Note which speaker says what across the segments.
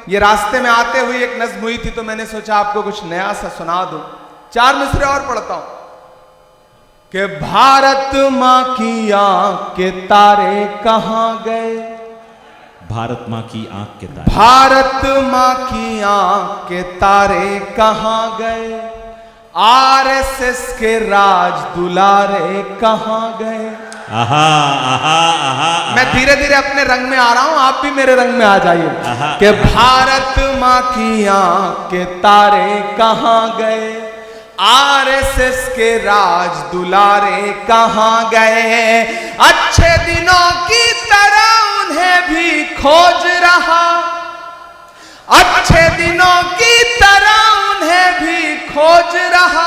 Speaker 1: ये रास्ते में आते हुए एक नज्म हुई थी तो मैंने सोचा आपको कुछ नया सा सुना दूं। 4 मिसरे और पढ़ता हूं कि भारत माँ की आंख के तारे कहां गए,
Speaker 2: भारत माँ की आंख के तारे,
Speaker 1: भारत माँ की आंख के तारे कहां गए, आरएसएस के राज दुलारे कहां गए।
Speaker 2: आहा आहा आहा।
Speaker 1: मैं धीरे धीरे अपने रंग में आ रहा हूं, आप भी मेरे रंग में आ जाइए कि भारत माँ की आंख के तारे कहां गए, आरएसएस के राज दुलारे कहां गए। अच्छे दिनों की तरह उन्हें भी खोज रहा, अच्छे दिनों की तरह उन्हें भी खोज रहा।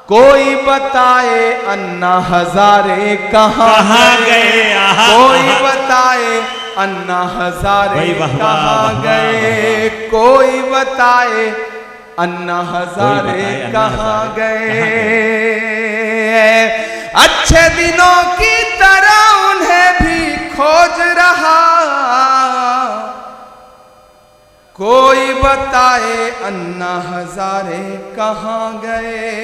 Speaker 1: कोई बताए अन्ना हजारे कहां गए, कोई बताए अन्ना हजारे कहां गए, कोई बताए अन्ना हजारे कहां गए। अच्छे दिनों की तरह उन्हें भी खोज रहा, कोई बताए अन्ना हजारे कहां गए।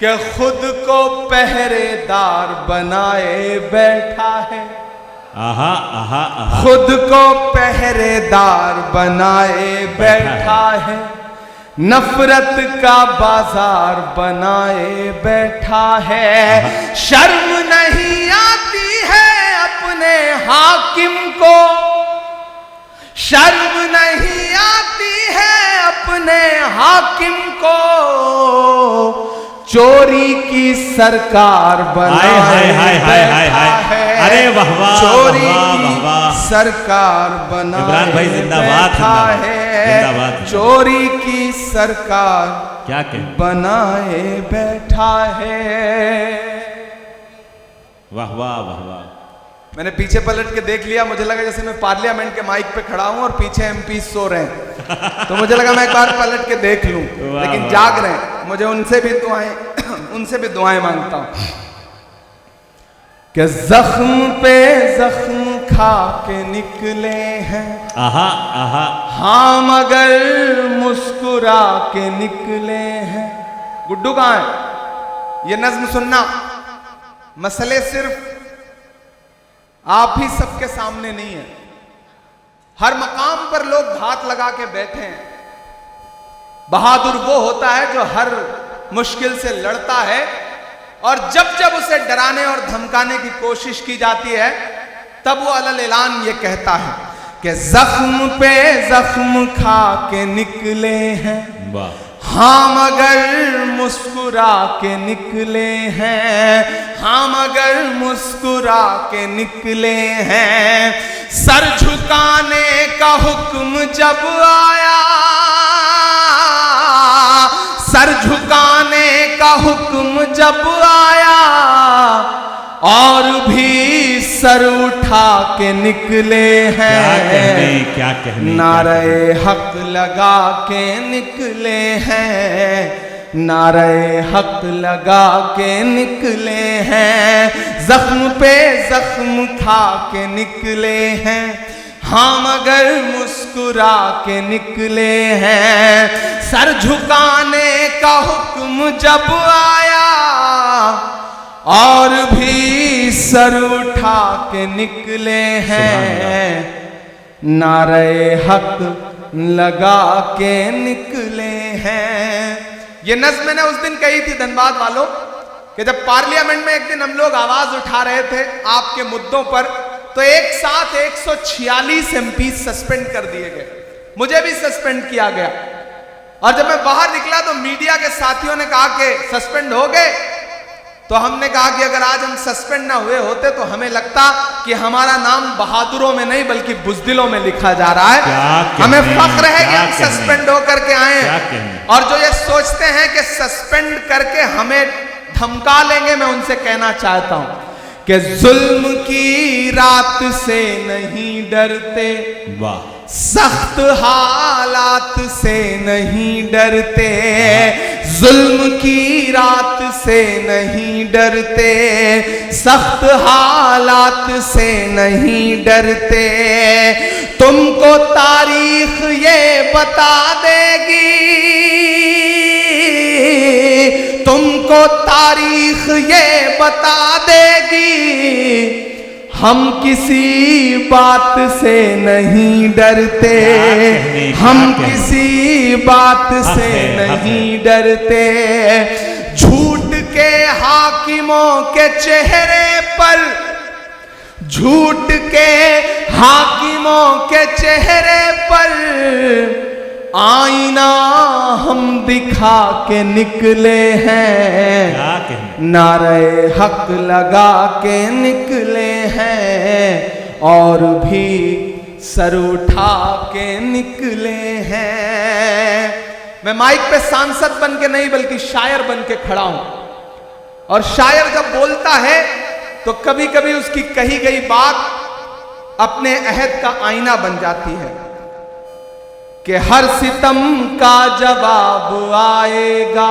Speaker 1: कि खुद को पहरेदार बनाए बैठा है,
Speaker 2: आहा आहा आहा।
Speaker 1: खुद को पहरेदार बनाए बैठा है, नफरत का बाजार बनाए बैठा है। शर्म नहीं आती है अपने हाकिम को, शर्म नहीं आती है अपने हाकिम को, चोरी की सरकार बनाए बैठा है।
Speaker 2: अरे वाह वाह,
Speaker 1: चोरी
Speaker 2: वाह वाह,
Speaker 1: की सरकार बनाए
Speaker 2: भाई जिंदाबाद,
Speaker 1: बैठा है,
Speaker 2: जिंदाबाद।
Speaker 1: चोरी की सरकार
Speaker 2: क्या कहें,
Speaker 1: बनाए बैठा है।
Speaker 2: वाह वाह वाह वाह।
Speaker 1: मैंने पीछे पलट के देख लिया, मुझे लगा जैसे मैं पार्लियामेंट के माइक पे खड़ा हूं और पीछे एमपी सो रहे हैं, तो मुझे लगा मैं एक बार पलट के देख लूं, लेकिन जाग रहे हैं। मुझे उनसे भी दुआएं मांगता हूं कि जख्म पे जख्म खा के निकले हैं,
Speaker 2: आहा आहा।
Speaker 1: हाँ मगर मुस्कुरा के निकले हैं। गुड्डू कहां है? ये नज्म सुनना, मसले सिर्फ आप ही सबके सामने नहीं है, हर मकाम पर लोग घात लगा के बैठे हैं। बहादुर वो होता है जो हर मुश्किल से लड़ता है, और जब जब उसे डराने और धमकाने की कोशिश की जाती है तब वो अलल ऐलान ये कहता है कि जख्म पे जख्म खा के निकले हैं, हाँ मगर मुस्कुरा के निकले हैं, हाँ मगर मुस्कुरा के निकले हैं। सर झुकाने का हुक्म जब आया, सर झुकाने का हुक्म जब आया, और भी सर उठा के निकले हैं।
Speaker 2: क्या कहने,
Speaker 1: नारे हक लगा के निकले हैं, नारे हक लगा के निकले हैं। जख्म पे जख्म खा के निकले हैं, हाँ मगर मुस्कुरा के निकले हैं। सर झुकाने का हुक्म जब आया, और भी सर उठा के निकले हैं। नारे हक लगा के निकले हैं। ये नज़्म मैंने उस दिन कही थी धनबाद वालों कि जब पार्लियामेंट में एक दिन हम लोग आवाज उठा रहे थे आपके मुद्दों पर, तो एक साथ 146 एमपी सस्पेंड कर दिए गए, मुझे भी सस्पेंड किया गया। और जब मैं बाहर निकला तो मीडिया के साथियों ने कहा कि सस्पेंड हो गए, तो हमने कहा कि अगर आज हम सस्पेंड ना हुए होते तो हमें लगता कि हमारा नाम बहादुरों में नहीं बल्कि बुज़दिलों में लिखा जा रहा है। हमें फख्र है कि हम सस्पेंड होकर के आए हैं। और जो ये सोचते हैं कि सस्पेंड करके हमें धमका लेंगे, मैं उनसे कहना चाहता हूं कि जुल्म की रात से नहीं डरते,
Speaker 2: वाह,
Speaker 1: सख्त हालात से नहीं डरते, जुल्म की रात से नहीं डरते, सख्त हालात से नहीं डरते। तुमको तारीख ये बता देगी, तुमको तारीख ये बता देगी, हम किसी बात से नहीं डरते, हम किसी बात से नहीं डरते। झूठ के हाकिमों के चेहरे पर, झूठ के हाकिमों के चेहरे पर आईना हम दिखा के निकले हैं, नारे हक लगा के निकले हैं, और भी सर उठा के निकले हैं। मैं माइक पे सांसद बन के नहीं बल्कि शायर बन के खड़ा हूं, और शायर जब बोलता है तो कभी कभी उसकी कही गई बात अपने अहद का आईना बन जाती है कि हर सितम का जवाब आएगा,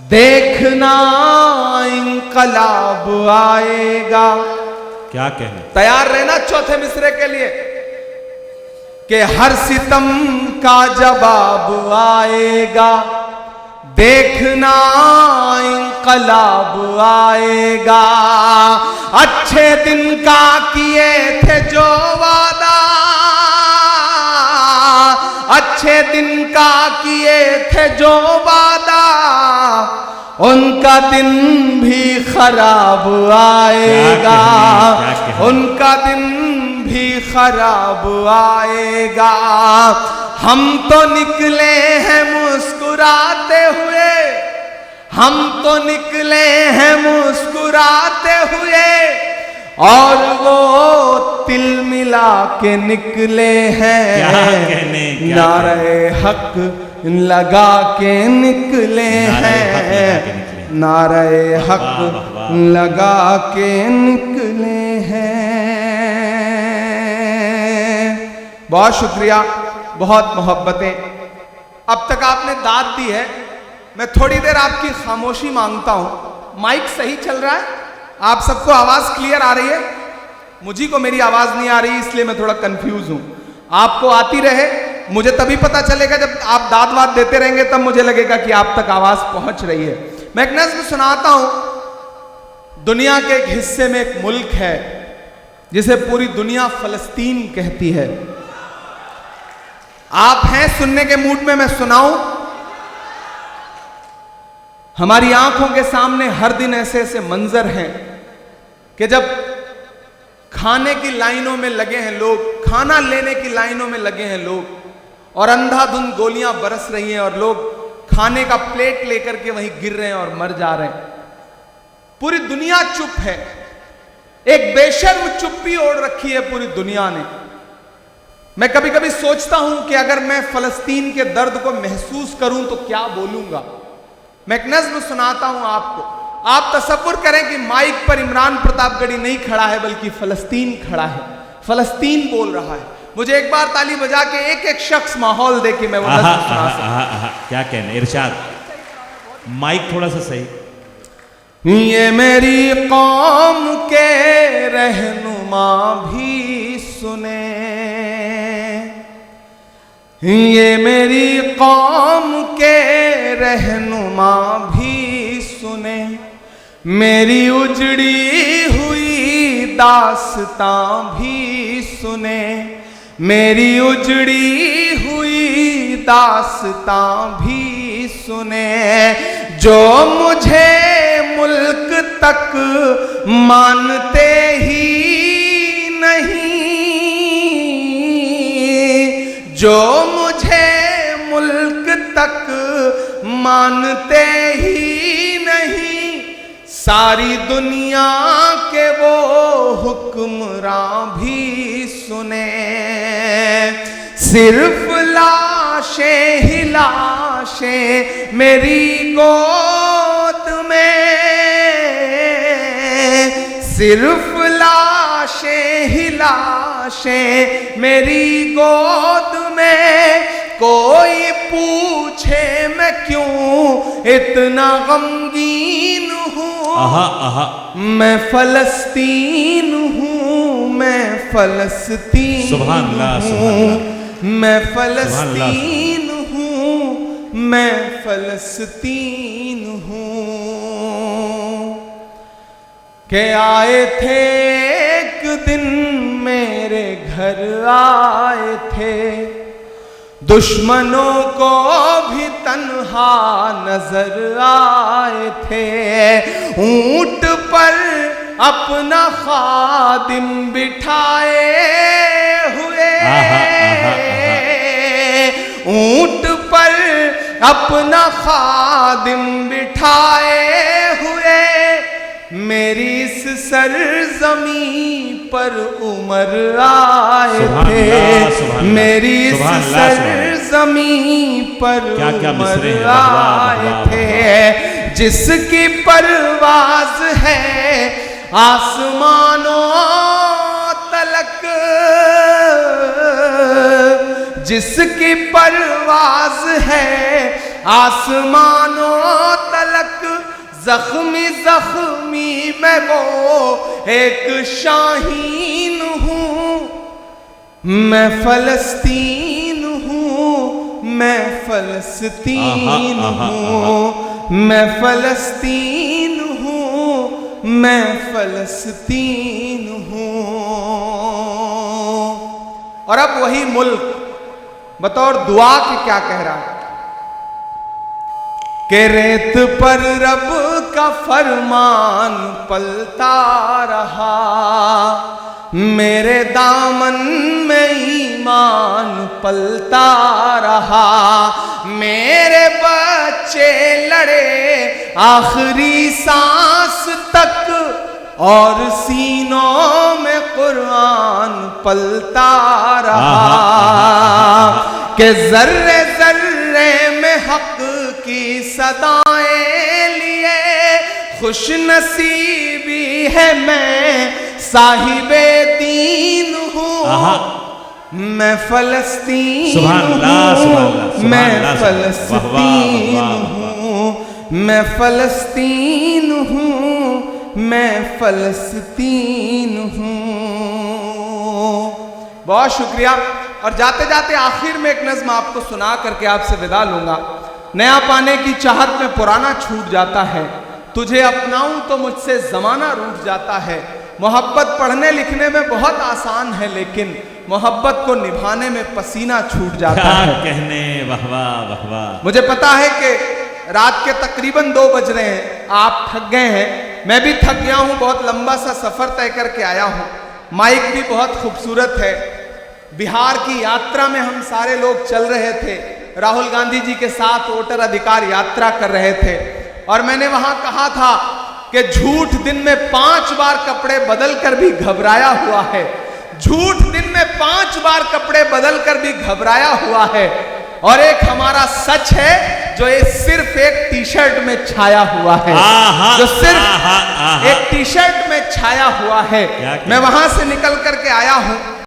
Speaker 1: देखना इंकलाब आएगा।
Speaker 2: क्या कहने,
Speaker 1: तैयार रहना चौथे मिसरे के लिए कि हर सितम का जवाब आएगा, देखना इंकलाब आएगा। अच्छे दिन का किए थे जो वादा, अच्छे दिन का किए थे जो वादा, उनका दिन भी खराब आएगा, उनका दिन भी खराब आएगा। हम तो निकले हैं मुस्कुराते हुए, हम तो निकले हैं मुस्कुराते हुए, और वो तिल मिला के निकले हैं, नारे हक लगा के निकले हैं, नारे हक लगा के निकले हैं। बहुत शुक्रिया, बहुत मोहब्बतें। अब तक आपने दाद दी है, मैं थोड़ी देर आपकी खामोशी मांगता हूं। माइक सही चल रहा है? आप सबको आवाज क्लियर आ रही है? मुझे को मेरी आवाज नहीं आ रही, इसलिए मैं थोड़ा कंफ्यूज हूं। आपको आती रहे, मुझे तभी पता चलेगा जब आप दाद वाद देते रहेंगे, तब मुझे लगेगा कि आप तक आवाज पहुंच रही है। मैं एक नज़्म सुनाता हूं। दुनिया के एक हिस्से में एक मुल्क है जिसे पूरी दुनिया फलस्तीन कहती है। आप हैं सुनने के मूड में? मैं सुनाऊं? हमारी आंखों के सामने हर दिन ऐसे ऐसे मंजर हैं कि जब खाने की लाइनों में लगे हैं लोग, खाना लेने की लाइनों में लगे हैं लोग, और अंधाधुंध गोलियां बरस रही हैं और लोग खाने का प्लेट लेकर के वहीं गिर रहे हैं और मर जा रहे हैं। पूरी दुनिया चुप है, एक बेशर्म चुप्पी ओढ़ रखी है पूरी दुनिया ने। मैं कभी कभी सोचता हूं कि अगर मैं फलस्तीन के दर्द को महसूस करूं तो क्या बोलूंगा। मैं एक नज़्म सुनाता हूं आपको। आप तसव्वुर करें कि माइक पर इमरान प्रतापगढ़ी नहीं खड़ा है बल्कि फलस्तीन खड़ा है, फलस्तीन बोल रहा है। मुझे एक बार ताली बजा के एक एक शख्स माहौल दे के मैं वो नज़्म सुना सकता।
Speaker 2: क्या कहने, इरशाद, माइक थोड़ा सा सही।
Speaker 1: ये मेरी कौम के रहनुमा भी सुने, ये मेरी कौम के रहनुमा भी सुने, मेरी उजड़ी हुई दास्तां भी सुने, मेरी उजड़ी हुई दास्तां भी सुने। जो मुझे मुल्क तक मानते ही नहीं, जो मुझे मुल्क तक मानते ही नहीं, सारी दुनिया के वो हुक्मरां भी सुने। सिर्फ लाशें ही लाशें मेरी गोद में, सिर्फ लाशें ही लाशें मेरी गोद में, कोई पूछे मैं क्यों इतना गमगीन हूँ।
Speaker 2: आहा आहा,
Speaker 1: मैं फलस्तीन हूँ, मैं फलस्तीन
Speaker 2: सुभान अल्लाह, सुभान
Speaker 1: हूँ,
Speaker 2: अल्लाह।
Speaker 1: मैं फलस्तीन हूँ, मैं फलस्तीन हूँ। के आए थे एक दिन मेरे घर आए थे, दुश्मनों को भी तन्हा नजर आए थे। ऊंट पर अपना खादिम बिठाए हुए, ऊंट पर अपना खादिम बिठाए हुए, मेरी इस सरजमी पर उमर आए थे, मेरी इस सरजमी पर उमर आए थे। जिसकी परवाज है आसमानों तलक, जिसकी परवाज है आसमानों तलक, जख्मी जख्मी मैं वो एक शाहीन हूँ। मैं फलस्तीन हूँ, मैं फलस्तीन हूँ, मैं फलस्तीन हूँ, मैं फलस्तीन हूँ। और अब वही मुल्क बतौर दुआ के क्या कह रहा है कि रेत पर रब का फरमान पलता रहा, मेरे दामन में ईमान पलता रहा। मेरे बच्चे लड़े आखिरी सांस तक और सीनों में कुरान पलता रहा, कि जर्रे जर्रे में हक की सदाएं लिए खुश नसीबी है मैं साहिबे दीन हूँ। मैं फलस्तीन हूँ, मैं फलस्तीन हूँ, मैं फलस्तीन हूँ, मैं फलस्तीन हूँ। बहुत शुक्रिया। और जाते जाते आखिर में एक नज़्म आपको सुना करके आपसे विदा लूंगा। नया पाने की चाहत में पुराना छूट जाता है, तुझे अपनाऊं तो मुझसे जमाना रूठ जाता है। मोहब्बत पढ़ने लिखने में बहुत आसान है, लेकिन मोहब्बत को निभाने में पसीना छूट जाता है।
Speaker 2: कहने वाह वाह वाह वाह।
Speaker 1: मुझे पता है कि रात के तकरीबन 2 बज रहे हैं, आप थक गए हैं, मैं भी थक गया हूँ, बहुत लंबा सा सफर तय करके आया हूँ। माइक भी बहुत खूबसूरत है। बिहार की यात्रा में हम सारे लोग चल रहे थे, राहुल गांधी जी के साथ वोटर अधिकार यात्रा कर रहे थे, और मैंने वहां कहा था कि झूठ दिन में 5 बार कपड़े बदल कर भी घबराया हुआ है, झूठ दिन में 5 बार कपड़े बदल कर भी घबराया हुआ है, और एक हमारा सच है जो ये सिर्फ एक टी शर्ट में छाया हुआ है, जो सिर्फ एक टी शर्ट में छाया हुआ है। मैं वहां से निकल करके आया हूं,